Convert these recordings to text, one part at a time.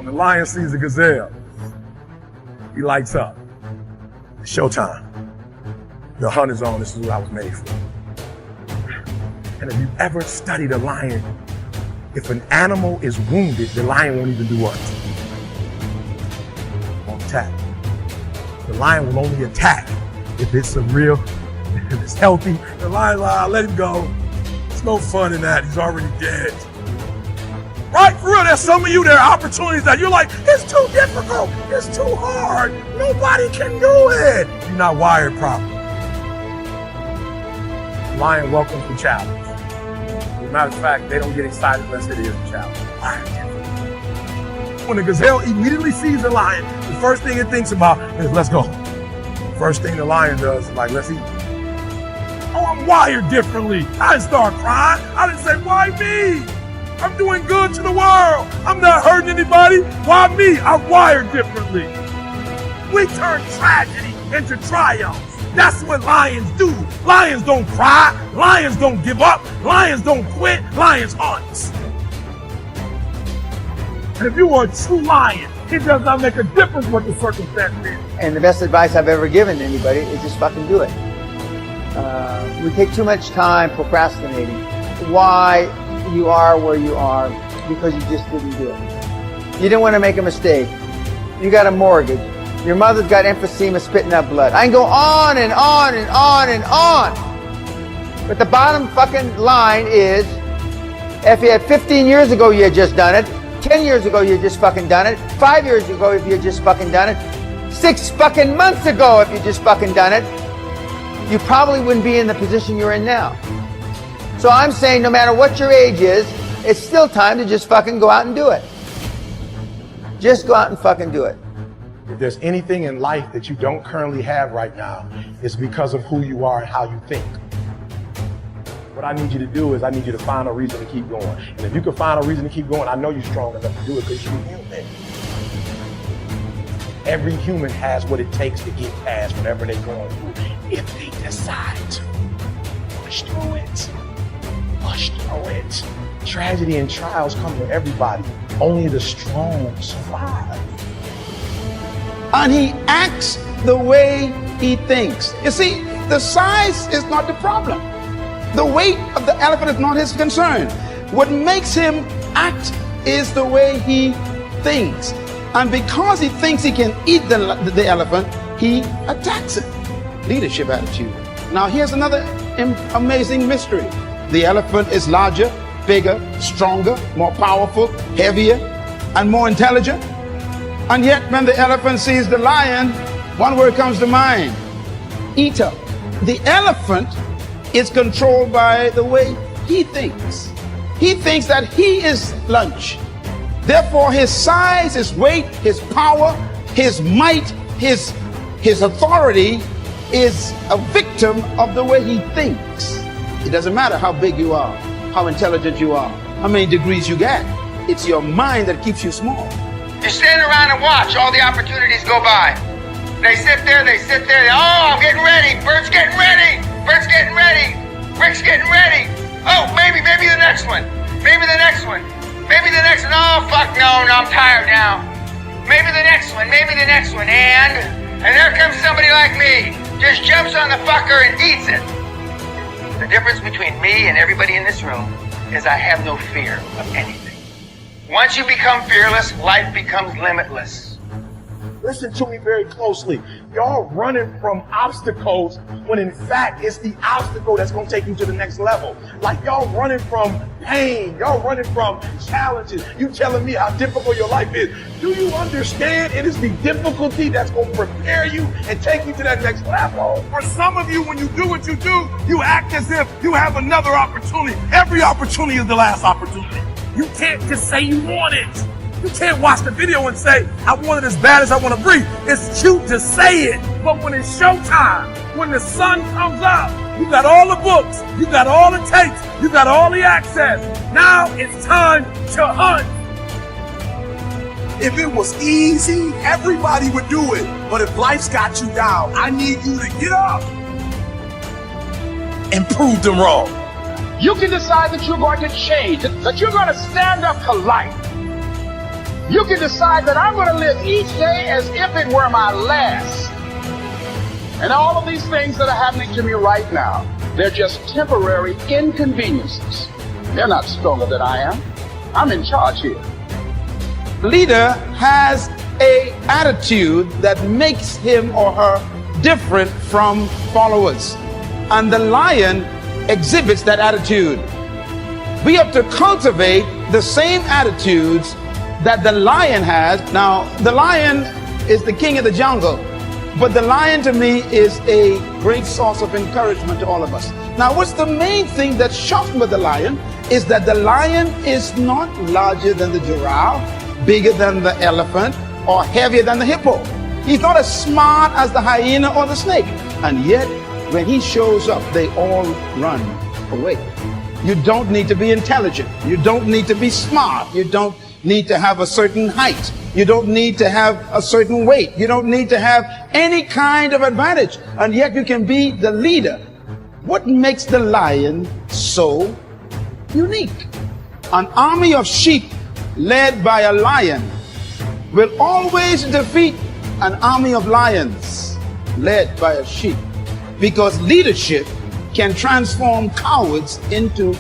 When the lion sees a gazelle, he lights up. It's showtime. The hunt is on. This is what I was made for. And if you ever studied a lion, if an animal is wounded, the lion won't even do what? Won't attack. The lion will only attack if it's if it's healthy. The lion, let him go. There's no fun in that. He's already dead. Right, for real, there's some of you, there are opportunities that you're like, it's too difficult, it's too hard, nobody can do it. You're not wired properly. Lion welcomes the challenge. As a matter of fact, they don't get excited unless it is a challenge. When the gazelle immediately sees the lion, the first thing it thinks about is, let's go. First thing the lion does is like, let's eat. Oh, I'm wired differently. I didn't start crying. I didn't say, why me? I'm doing good to the world. I'm not hurting anybody. Why me? I'm wired differently. We turn tragedy into triumph. That's what lions do. Lions don't cry. Lions don't give up. Lions don't quit. Lions hunt. And if you are a true lion, it does not make a difference what the circumstance is. And the best advice I've ever given anybody is just fucking do it. We take too much time procrastinating. Why you are where you are? Because you just didn't do it. You didn't want to make a mistake. You got a mortgage. Your mother's got emphysema spitting up blood. I can go on and on and on and on. But the bottom fucking line is, if you had 15 years ago you had just done it, 10 years ago you had just fucking done it, 5 years ago if you had just fucking done it, 6 fucking months ago if you just fucking done it, you probably wouldn't be in the position you're in now. So I'm saying no matter what your age is, it's still time to just fucking go out and do it. Just go out and fucking do it. If there's anything in life that you don't currently have right now, it's because of who you are and how you think. What I need you to do is I need you to find a reason to keep going. And if you can find a reason to keep going, I know you're strong enough to do it because you're human. Every human has what it takes to get past whatever they're going through if they decide to push through it. Push through it. Tragedy and trials come to everybody. Only the strong survive. And he acts the way he thinks. You see, the size is not the problem. The weight of the elephant is not his concern. What makes him act is the way he thinks. And because he thinks he can eat the elephant, he attacks it. Leadership attitude. Now here's another amazing mystery. The elephant is larger, bigger, stronger, more powerful, heavier, and more intelligent. And yet when the elephant sees the lion, one word comes to mind: eater. The elephant is controlled by the way he thinks. He thinks that he is lunch. Therefore his size, his weight, his power, his might, his authority is a victim of the way he thinks. It doesn't matter how big you are, how intelligent you are, how many degrees you get. It's your mind that keeps you small. You stand around and watch all the opportunities go by. They sit there, oh, I'm getting ready, Bert's getting ready, Bert's getting ready, Rick's getting ready. Oh, maybe the next one, maybe the next one, maybe the next one, oh, fuck, no, I'm tired now. Maybe the next one, and there comes somebody like me, just jumps on the fucker and eats it. The difference between me and everybody in this room is I have no fear of anything. Once you become fearless, life becomes limitless. Listen to me very closely. Y'all running from obstacles when in fact it's the obstacle that's going to take you to the next level. Like y'all running from pain. Y'all running from challenges. You telling me how difficult your life is. Do you understand it is the difficulty that's going to prepare you and take you to that next level? For some of you, when you do what you do, you act as if you have another opportunity. Every opportunity is the last opportunity. You can't just say you want it. You can't watch the video and say, I want it as bad as I want to breathe. It's cute to say it, but when it's showtime, when the sun comes out, you got all the books, you got all the tapes, you got all the access. Now it's time to hunt. If it was easy, everybody would do it. But if life's got you down, I need you to get up and prove them wrong. You can decide that you're going to change, that you're going to stand up to life. You can decide that I'm going to live each day as if it were my last. And all of these things that are happening to me right now, they're just temporary inconveniences. They're not stronger than I am. I'm in charge here. Leader has an attitude that makes him or her different from followers. And the lion exhibits that attitude. We have to cultivate the same attitudes that the lion has. Now, the lion is the king of the jungle, but the lion to me is a great source of encouragement to all of us. Now, what's the main thing that's shocking with the lion is that the lion is not larger than the giraffe, bigger than the elephant, or heavier than the hippo. He's not as smart as the hyena or the snake. And yet, when he shows up, they all run away. You don't need to be intelligent. You don't need to be smart. You don't need to have a certain height. You don't need to have a certain weight. You don't need to have any kind of advantage. And yet you can be the leader. What makes the lion so unique? An army of sheep led by a lion will always defeat an army of lions led by a sheep, because leadership can transform cowards into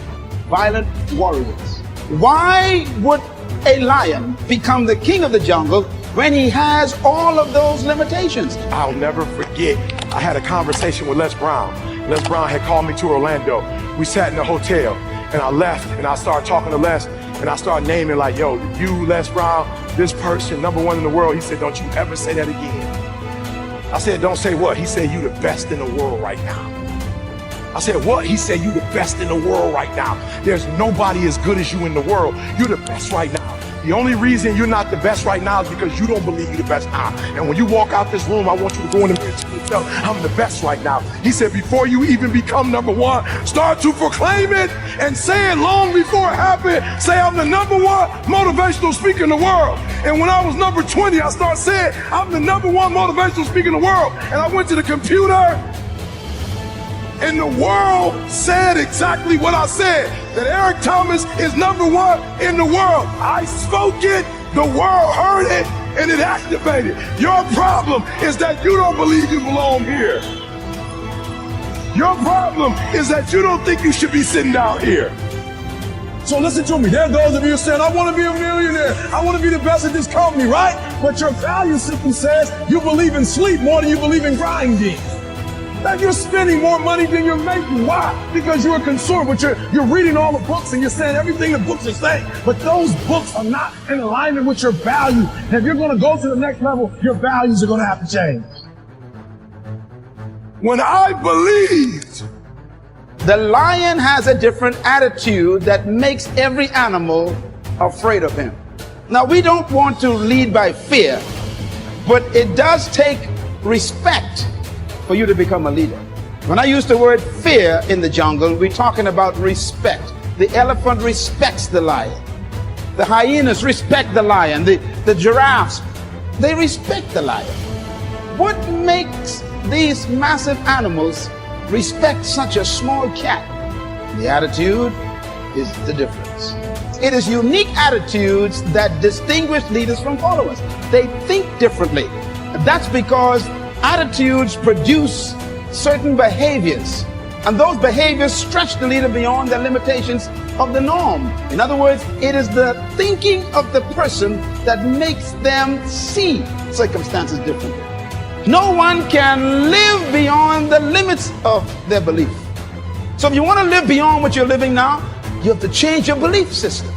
violent warriors. Why would a lion become the king of the jungle when he has all of those limitations? I'll never forget, I had a conversation with Les Brown. Les Brown had called me to Orlando. We sat in the hotel, and I left, and I started talking to Les, and I started naming like, yo, you, Les Brown, this person, #1 in the world. He said, don't you ever say that again. I said, don't say what? He said, you the best in the world right now. I said, what? He said, you the best in the world right now. There's nobody as good as you in the world. You're the best right now. The only reason you're not the best right now is because you don't believe you're the best now. And when you walk out this room, I want you to go in the mirror to yourself, I'm the best right now. He said, before you even become #1, start to proclaim it and say it long before it happens. Say, I'm the #1 motivational speaker in the world. And when I was number 20, I started saying, I'm the #1 motivational speaker in the world. And I went to the computer, and the world said exactly what I said, that Eric Thomas is #1 in the world. I spoke it, the world heard it, and it activated. Your problem is that you don't believe you belong here. Your problem is that you don't think you should be sitting down here. So listen to me, there are those of you saying, I want to be a millionaire. I want to be the best at this company, right? But your value system says you believe in sleep more than you believe in grinding. That you're spending more money than you're making. Why? Because you're a consumer, but you're reading all the books and you're saying everything the books are saying. But those books are not in alignment with your value. And if you're going to go to the next level, your values are going to have to change. When I believed, the lion has a different attitude that makes every animal afraid of him. Now, we don't want to lead by fear, but it does take respect for you to become a leader. When I use the word fear in the jungle, we're talking about respect. The elephant respects the lion. The hyenas respect the lion. The giraffes, they respect the lion. What makes these massive animals respect such a small cat? The attitude is the difference. It is unique attitudes that distinguish leaders from followers. They think differently. That's because attitudes produce certain behaviors, and those behaviors stretch the leader beyond the limitations of the norm. In other words, it is the thinking of the person that makes them see circumstances differently. No one can live beyond the limits of their belief. So if you want to live beyond what you're living now, you have to change your belief system.